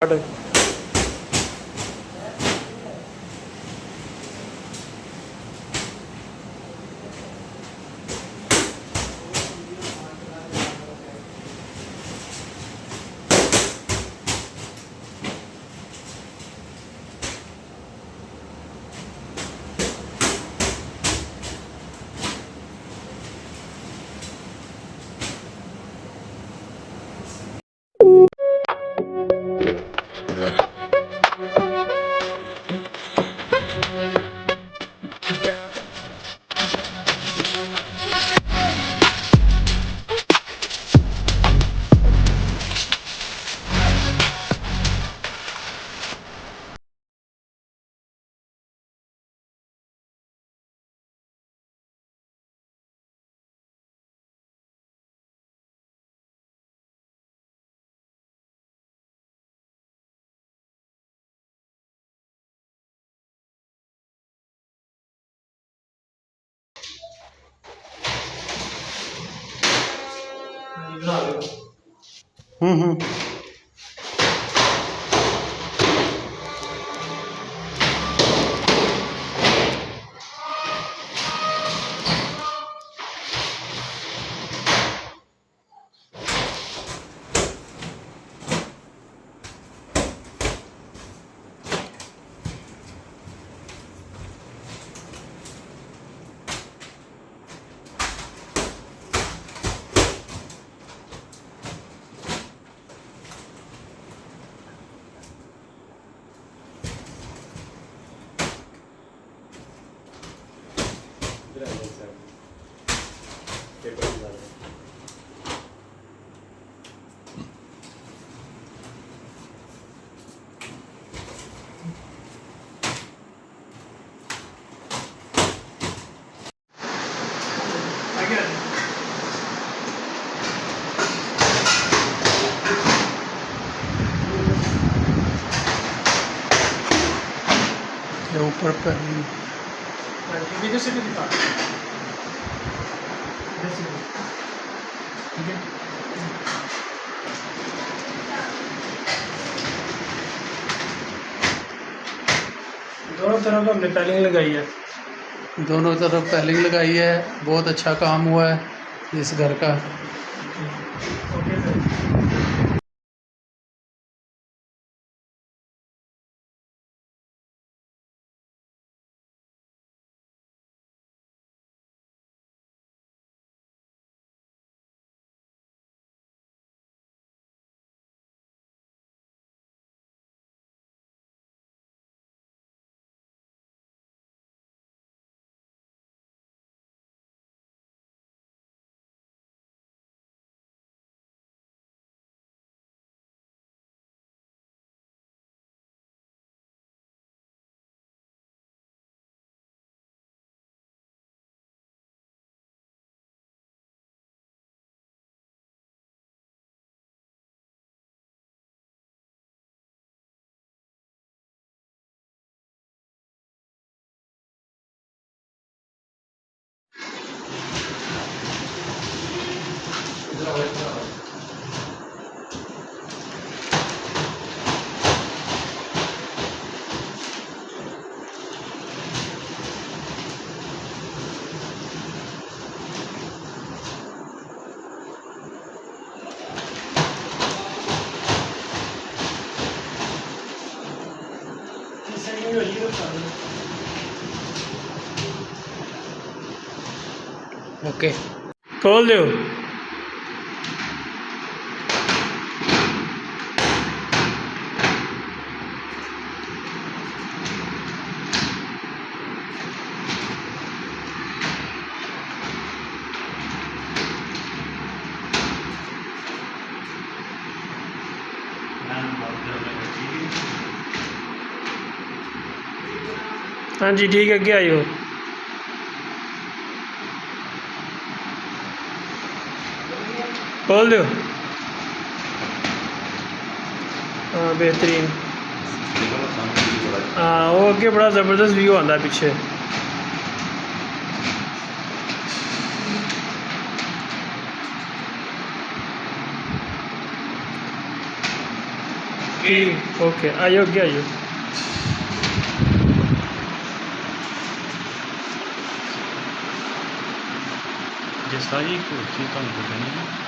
हम्म। ऊपर पर दोनों तरफ हमने पैलिंग लगाई है। दोनों तरफ पैलिंग लगाई है। बहुत अच्छा काम हुआ है इस घर का। Okay sir. ओके खोल दो। हाँ जी ठीक है, क्या आयो खोल दो। हाँ बेहतरीन। हाँ वो अगे बड़ा ज़बरदस्त व्यू आता है पीछे। ठीक ओके आइयो अगे आइयो ਜੇ ਸਾਰੀ ਕੋਚੀ ਤੁਹਾਨੂੰ ਦੱਸਣੀ ਹੈ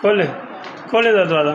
खोले खोले दरवाजा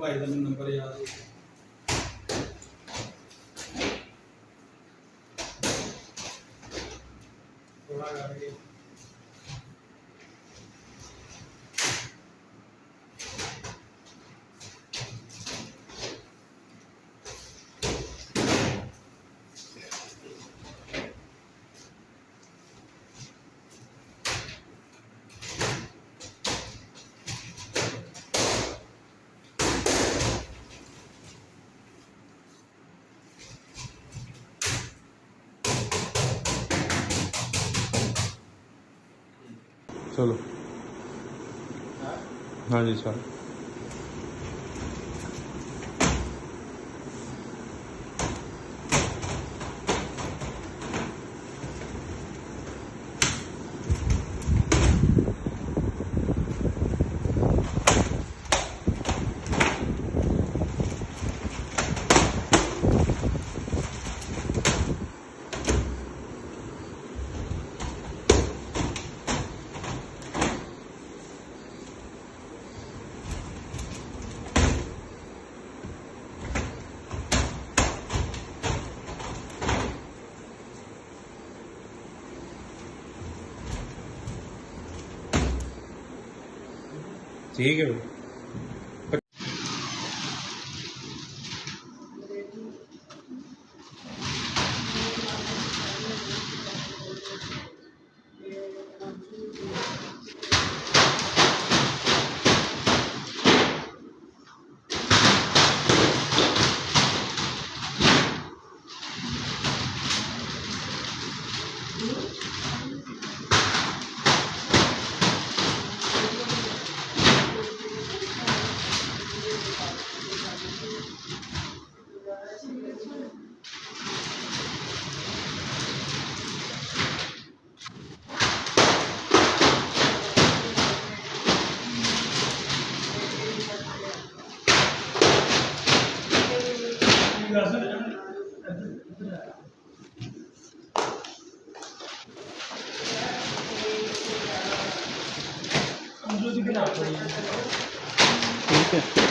भाई का नंबर याद है थोड़ा करके चलो हाँ जी सर ठीक है ठीक है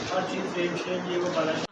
हर चीज़ फ्रेम शेम ये वो वाला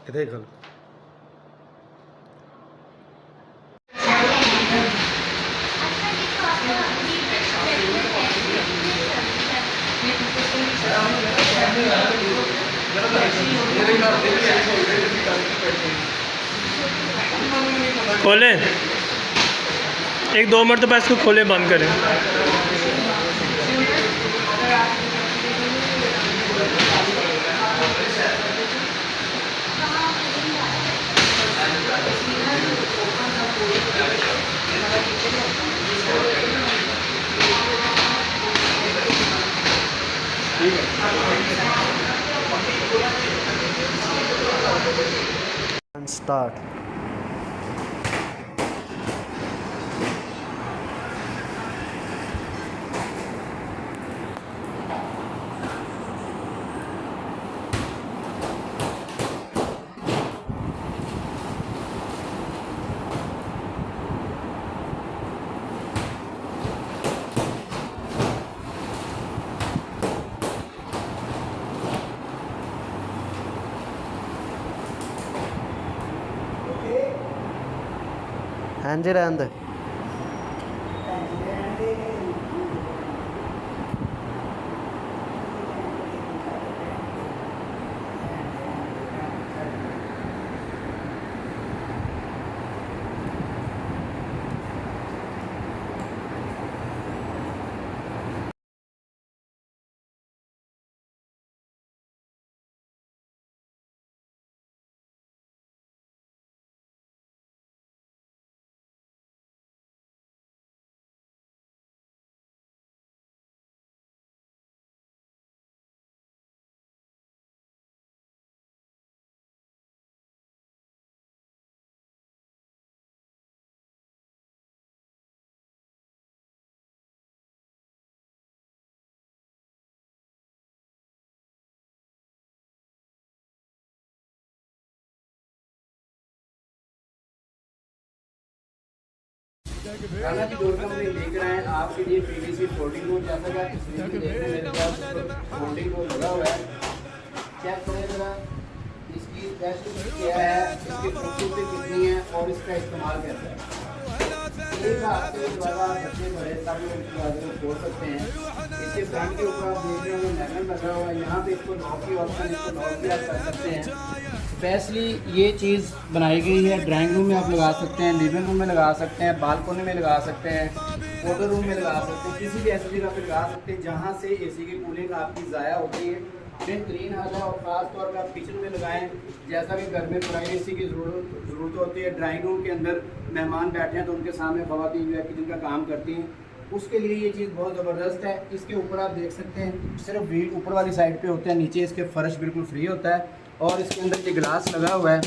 देख लो खोले एक दो मरतबा इसको खोले बंद करें and start. ਹਾਂਜੀ ਰਹਿਣ ਦੇ राणा जी डोर कंपनी लेकर आए हैं आपके लिए पीवीसी फोल्डिंग डोर। जैसा कि आप तस्वीर में देख रहे हैं मेरे पास फोल्डिंग डोर लगा हुआ है। चेक करें जरा इसकी स्पेशलिटी क्या है, इसकी खूबसूरती कितनी है और इसका इस्तेमाल कैसा है। एक हाथ से दरवाजा बच्चे बड़े सभी लोग दरवाजे को खोल सकते हैं। इसके फ्रंट के ऊपर आप देख रहे हो मैगन लगा हुआ है, यहाँ पे इसको लॉक की ऑप्शन, इसको लॉक भी आप कर सकते हैं। स्पेशली ये चीज़ बनाई गई है, ड्राइंग रूम में आप लगा सकते हैं, लिविंग रूम में लगा सकते हैं, बालकोनी में लगा सकते हैं, फोटो रूम में लगा सकते हैं, किसी भी ऐसी जगह पे लगा सकते हैं जहाँ से एसी की कूलिंग आपकी ज़ाया होती है। बेहतरीन हाल है। और ख़ास तौर पर आप किचन में लगाएं, जैसा कि घर में प्राइवेसी की ज़रूरत होती है। ड्राइंग रूम के अंदर मेहमान बैठे हैं तो उनके सामने ख़वातीन जो है किचन का काम करती हैं, उसके लिए ये चीज़ बहुत ज़बरदस्त है। इसके ऊपर आप देख सकते हैं सिर्फ व्हील ऊपर वाली साइड पे होते हैं, नीचे इसके फ़र्श बिल्कुल फ्री होता है। और इसके अंदर ये गिलास लगा हुआ है,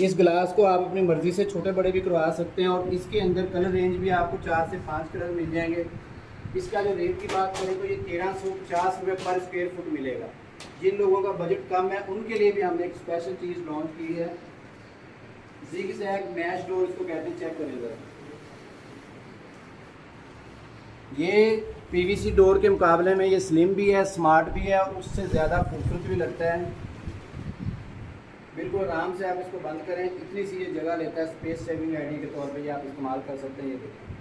इस गिलास को आप अपनी मर्ज़ी से छोटे बड़े भी करवा सकते हैं। और इसके अंदर कलर रेंज भी आपको 4 से 5 कलर मिल जाएंगे। इसका जो रेट की बात करें तो ये 1350 रुपये पर स्क्वायर फुट मिलेगा। जिन लोगों का बजट कम है उनके लिए भी हमने एक स्पेशल चीज़ लॉन्च की है, ज़िग-ज़ैग मैश डोर इसको कहते हैं। चेक करें ज़रा, ये पीवीसी डोर के मुकाबले में ये स्लिम भी है, स्मार्ट भी है और उससे ज़्यादा खूबसूरत भी लगता है। बिल्कुल आराम से आप इसको बंद करें, इतनी सी ये जगह लेता है, स्पेस सेविंग आइडिया के तौर पे ये आप इस्तेमाल कर सकते हैं। ये देखिए।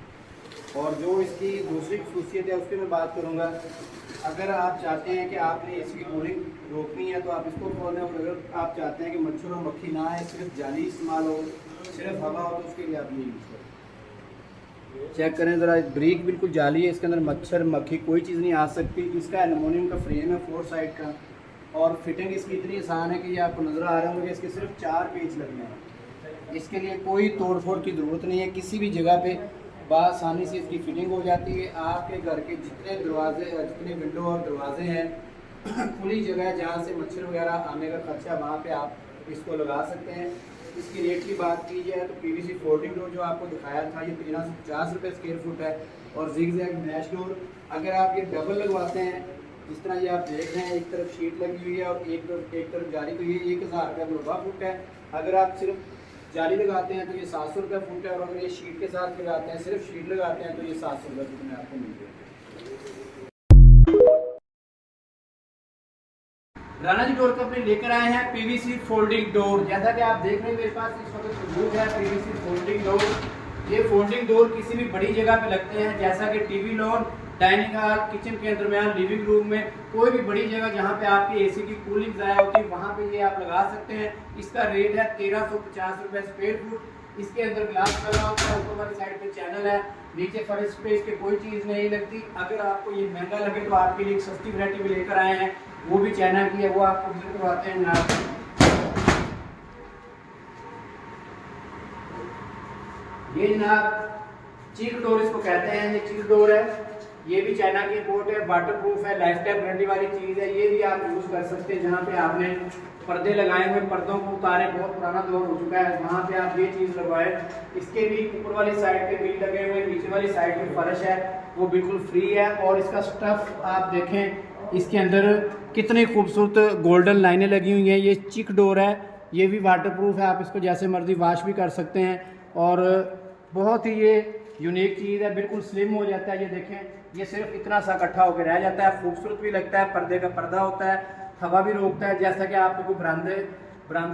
और जो इसकी दूसरी खसूसियत है उसकी मैं बात करूँगा। अगर आप चाहते हैं कि आपने एसी की कूलिंग रोकनी है तो आप इसको खोलें, और अगर आप चाहते हैं कि मच्छर और मक्खी ना आए, सिर्फ जाली इस्तेमाल हो, सिर्फ हवा हो, तो उसके लिए आप ये यूज़ करें। चेक करें ज़रा, ब्रिक बिल्कुल जाली है, इसके अंदर मच्छर मक्खी कोई चीज़ नहीं आ सकती। इसका एलुमिनियम का फ्रेम है 4 साइड का, और फिटिंग इसकी इतनी आसान है कि ये आपको नज़र आ रहा होगा कि इसके सिर्फ 4 पेच लगने हैं। इसके लिए कोई तोड़ फोड़ की ज़रूरत नहीं है, किसी भी जगह पे बआसानी से इसकी फिटिंग हो जाती है। आपके घर के जितने दरवाजे, जितने विंडो और दरवाजे हैं खुली जगह है जहाँ से मच्छर वगैरह आने का खर्चा, वहाँ पे आप इसको लगा सकते हैं। इसकी रेट की बात की जाए तो पीवीसी फोल्डिंग डोर जो आपको दिखाया था ये 1350 रुपये स्क्वायर फुट है। और ज़िग-ज़ैग मैश डोर अगर आप ये डबल लगवाते हैं, जिस तरह ये आप देख रहे हैं, एक तरफ शीट लगी हुई है और एक तरफ जाली, तो ये 1000 रुपये मुरबा फुट है। अगर आप सिर्फ जाली लगाते हैं तो ये 700 रुपये फुट है, और अगर ये शीट के साथ लगाते हैं, सिर्फ शीट लगाते हैं, तो ये 700 रुपये फुट में आपको मिल जाएगा। राणा जी डोर कंपनी लेकर आए हैं पीवीसी फोल्डिंग डोर। जैसा कि आप देख रहे हैं मेरे पास इस वक्त मौजूद है पीवीसी फोल्डिंग डोर। ये फोल्डिंग डोर किसी भी बड़ी जगह पे लगते हैं, जैसा कि TV lawn, dining hall, kitchen के दरमियान, लिविंग रूम में, कोई भी बड़ी जगह जहाँ पे आपकी एसी की कूलिंग ज़ाया होती है वहाँ पे ये आप लगा सकते हैं। इसका रेट है 1350 रुपये स्क्वायर फुट। इसके अंदर ग्लास लगा होता है, ऊपर वाली साइड पे चैनल है, नीचे फर्श पे इसके कोई चीज़ नहीं लगती। अगर आपको ये महंगा लगे तो आपके लिए एक सस्ती वैरायटी भी लेकर आए हैं, वो भी चाइना की है, वो आपको विजिट करवाते हैं जनाब। ये जनाब चीक डोर इसको कहते हैं, ये चीक डोर है, ये भी चाइना की इम्पोर्ट है, वाटर प्रूफ है, लाइफ टाइम गारंटी वाली चीज़ है। ये भी आप यूज़ कर सकते हैं। जहाँ पे आपने पर्दे लगाए हुए, पर्दों को उतारे, बहुत पुराना दौर हो चुका है, वहाँ पे आप ये चीज़ लगवाएं। इसके भी ऊपर वाली साइड पे बिल लगे हुए, नीचे वाली साइड पे फर्श है वो बिल्कुल फ्री है। और इसका स्टफ़ आप देखें, इसके अंदर कितनी खूबसूरत गोल्डन लाइनें लगी हुई हैं। ये चिक डोर है, ये भी वाटर प्रूफ है, आप इसको जैसे मर्जी वॉश भी कर सकते हैं। और बहुत ही ये यूनिक चीज़ है, बिल्कुल स्लिम हो जाता है। ये देखें, ये सिर्फ इतना सा इकट्ठा होकर रह जाता है, खूबसूरत भी लगता है, पर्दे का पर्दा होता है, हवा भी रोकता है। जैसा कि आपको कोई बरामदे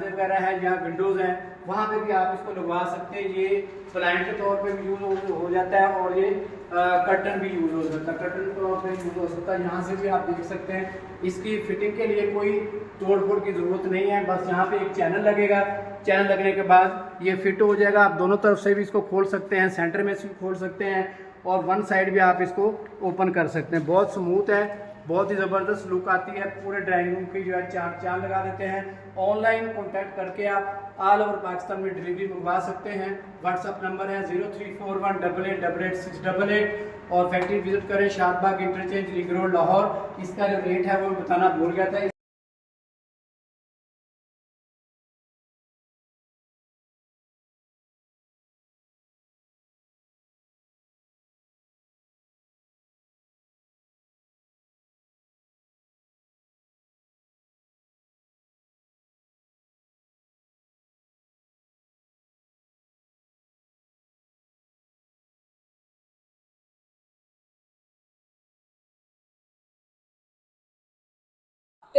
वगैरह है या विंडोज़ हैं, वहाँ पे भी आप इसको लगवा सकते हैं। ये प्लाइंट के तौर पे भी यूज़ हो जाता है, और ये कर्टन भी यूज़ हो सकता है, कर्टन के तौर पे यूज़ हो सकता है। यहाँ से भी आप देख सकते हैं, इसकी फिटिंग के लिए कोई तोड़ फोड़ की ज़रूरत नहीं है, बस यहाँ पे एक चैनल लगेगा, चैनल लगने के बाद ये फिट हो जाएगा। आप दोनों तरफ से भी इसको खोल सकते हैं, सेंटर में से भी खोल सकते हैं, और वन साइड भी आप इसको ओपन कर सकते हैं। बहुत स्मूथ है, बहुत ही ज़बरदस्त लुक आती है। पूरे ड्राइंग रूम की जो है चार लगा देते हैं। ऑनलाइन कॉन्टैक्ट करके आप ऑल ओवर पाकिस्तान में डिलीवरी मंगवा सकते हैं। व्हाट्सअप नंबर है 0341888688, और फैक्ट्री विजिट करें, Shadbagh interchange, ring road, Lahore. इसका जो रेट है वो बताना भूल गया था।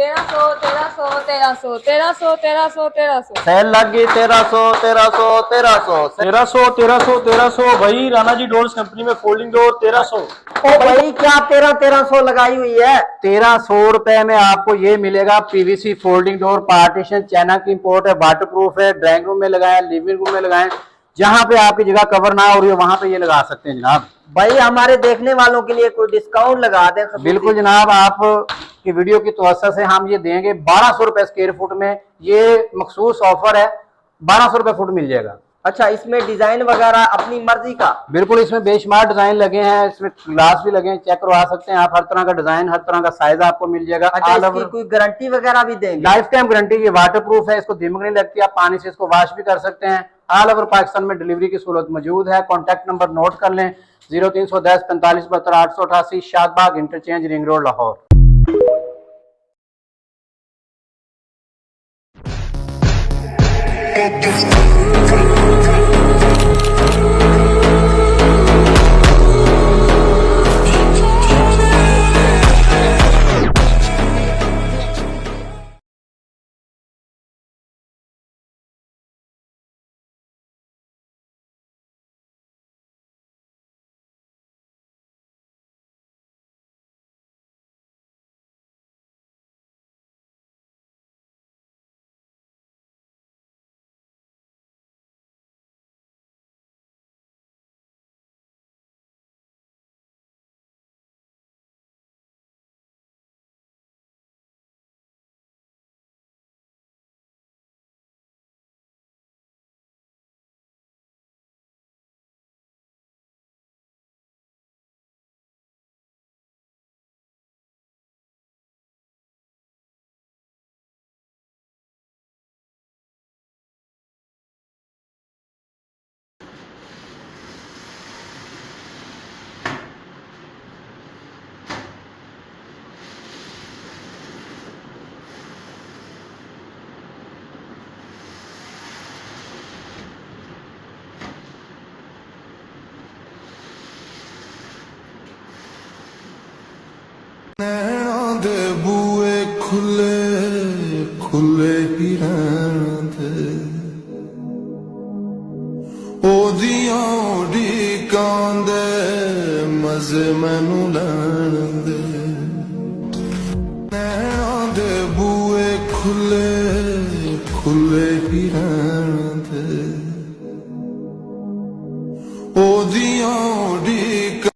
1300 1300 1300 1300 1300 सेल लग गई 1300 1300 1300 1300 भाई राणा जी डोर्स कंपनी में फोल्डिंग डोर 1300। ओ भाई क्या 1300 लगाई हुई है? 1300 रुपए में आपको ये मिलेगा PVC folding door partition, China की इंपोर्ट है, वाटरप्रूफ है, ड्राइंग रूम में लगाएं, लिविंग रूम में लगाएं, जहां पे आपकी जगह कवर ना हो रही हो वहां पे ये लगा सकते हैं जनाब। भाई हमारे देखने वालों के लिए कोई डिस्काउंट लगा दें। बिल्कुल जनाब, आप की वीडियो की तवज्जो से हम ये देंगे 1200 रुपए स्क्वायर फुट में, ये मखसूस ऑफर है, 1200 रुपए फुट मिल जाएगा। अच्छा, इसमें डिजाइन वगैरह अपनी मर्जी का? बिल्कुल, इसमें बेशुमार डिजाइन लगे हैं, इसमें ग्लास भी लगे हैं, चेक करवा सकते हैं आप, हर तरह का डिजाइन, हर तरह का साइज आपको मिल जाएगा। अच्छा, इसकी कोई गारंटी वगैरह भी देंगे? लाइफ टाइम गारंटी, ये वाटरप्रूफ है, इसको दीमक नहीं लगती, आप पानी से इसको वॉश भी कर सकते हैं। ऑल ओवर पाकिस्तान में डिलीवरी की सहूलत मौजूद है। कॉन्टैक्ट नंबर नोट कर लें 0310 45 72 888, Shadbagh interchange, ring road, Lahore. नैना दे बूए खुले खुले ही रहन दे, ओदियां उड़ीकां दे मजे मैनू लैन दे। नैना दे बूए खुले खुले ही रहन दे, ओदियां